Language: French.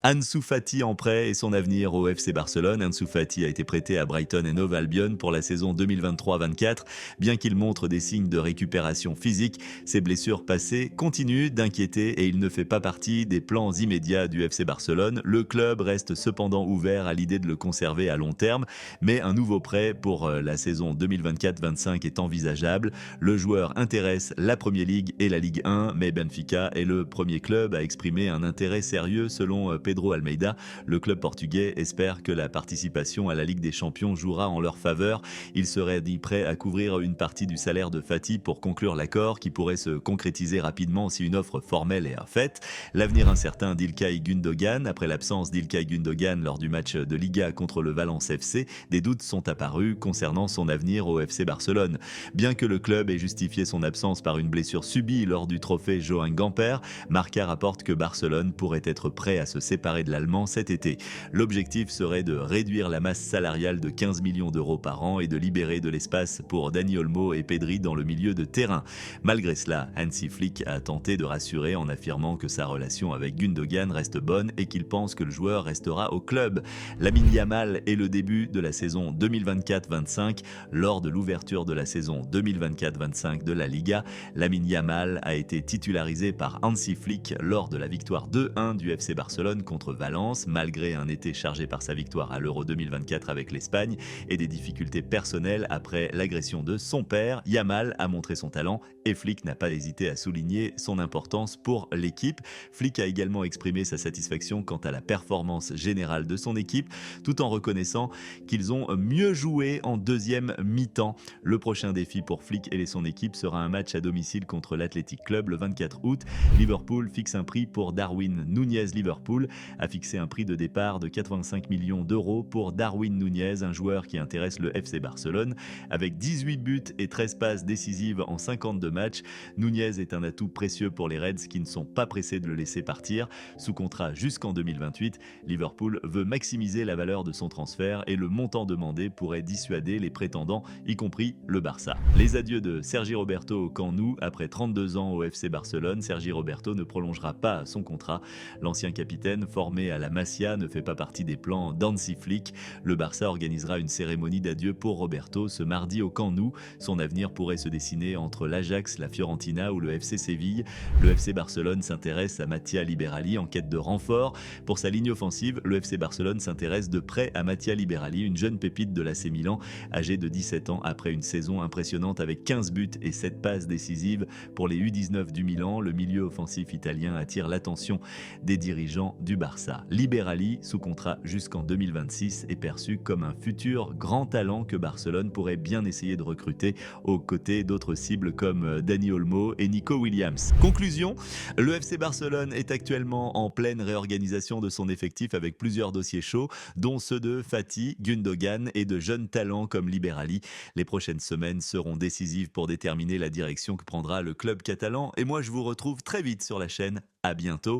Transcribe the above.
Ansu Fati en prêt et son avenir au FC Barcelone. Ansu Fati a été prêté à Brighton et Hove Albion pour la saison 2023-24. Bien qu'il montre des signes de récupération physique, ses blessures passées continuent d'inquiéter et il ne fait pas partie des plans immédiats du FC Barcelone. Le club reste cependant ouvert à l'idée de le conserver à long terme, mais un nouveau prêt pour la saison 2024-25 est envisageable. Le joueur intéresse la Premier League et la Ligue 1, mais Benfica est le premier club à exprimer un intérêt sérieux selon Pedro Almeida. Le club portugais espère que la participation à la Ligue des Champions jouera en leur faveur. Il serait dit prêt à couvrir une partie du salaire de Fati pour conclure l'accord qui pourrait se concrétiser rapidement si une offre formelle est faite. L'avenir incertain d'Ilkay Gundogan, après l'absence d'Ilkay Gundogan lors du match de Liga contre le Valence FC, des doutes sont apparus concernant son avenir au FC Barcelone. Bien que le club ait justifié son absence par une blessure subie lors du trophée Joan Gamper, Marca rapporte que Barcelone pourrait être prêt à se séparer de l'Allemand cet été. L'objectif serait de réduire la masse salariale de 15 millions d'euros par an et de libérer de l'espace pour Dani Olmo et Pedri dans le milieu de terrain. Malgré cela, Hansi Flick a tenté de rassurer en affirmant que sa relation avec Gundogan reste bonne et qu'il pense que le joueur restera au club. Lamine Yamal est le début de la saison 2024-25. Lors de l'ouverture de la saison 2024-25 de la Liga, Lamine Yamal a été titularisé par Hansi Flick lors de la victoire 2-1 du FC Barcelone contre Valence, malgré un été chargé par sa victoire à l'Euro 2024 avec l'Espagne et des difficultés personnelles après l'agression de son père. Yamal a montré son talent et Flick n'a pas hésité à souligner son importance pour l'équipe. Flick a également exprimé sa satisfaction quant à la performance générale de son équipe, tout en reconnaissant qu'ils ont mieux joué en deuxième mi-temps. Le prochain défi pour Flick et son équipe sera un match à domicile contre l'Athletic Club le 24 août. Liverpool fixe un prix pour Darwin Núñez. Liverpool a fixé un prix de départ de 85 millions d'euros pour Darwin Núñez, un joueur qui intéresse le FC Barcelone. Avec 18 buts et 13 passes décisives en 52 matchs, Núñez est un atout précieux pour les Reds qui ne sont pas pressés de le laisser partir. Sous contrat jusqu'en 2028, Liverpool veut maximiser la valeur de son transfert et le montant demandé pourrait dissuader les prétendants, y compris le Barça. Les adieux de Sergi Roberto au Camp Nou après 32 ans au FC Barcelone. Sergi Roberto ne prolongera pas son contrat. L'ancien capitaine, formé à la Masia, ne fait pas partie des plans d'Hansi Flick. Le Barça organisera une cérémonie d'adieu pour Roberto ce mardi au Camp Nou. Son avenir pourrait se dessiner entre l'Ajax, la Fiorentina ou le FC Séville. Le FC Barcelone s'intéresse à Mattia Liberali en quête de renfort. Pour sa ligne offensive, le FC Barcelone s'intéresse de près à Mattia Liberali, une jeune pépite de l'AC Milan, âgé de 17 ans après une saison impressionnante avec 15 buts et 7 passes décisives pour les U19 du Milan. Le milieu offensif italien attire l'attention des dirigeants du Barça. Liberali, sous contrat jusqu'en 2026, est perçu comme un futur grand talent que Barcelone pourrait bien essayer de recruter aux côtés d'autres cibles comme Dani Olmo et Nico Williams. Conclusion, le FC Barcelone est actuellement en pleine réorganisation de son effectif avec plusieurs dossiers chauds, dont ceux de Fati, Gundogan et de jeunes talents comme Liberali. Les prochaines semaines seront décisives pour déterminer la direction que prendra le club catalan et moi je vous retrouve très vite sur la chaîne. À bientôt.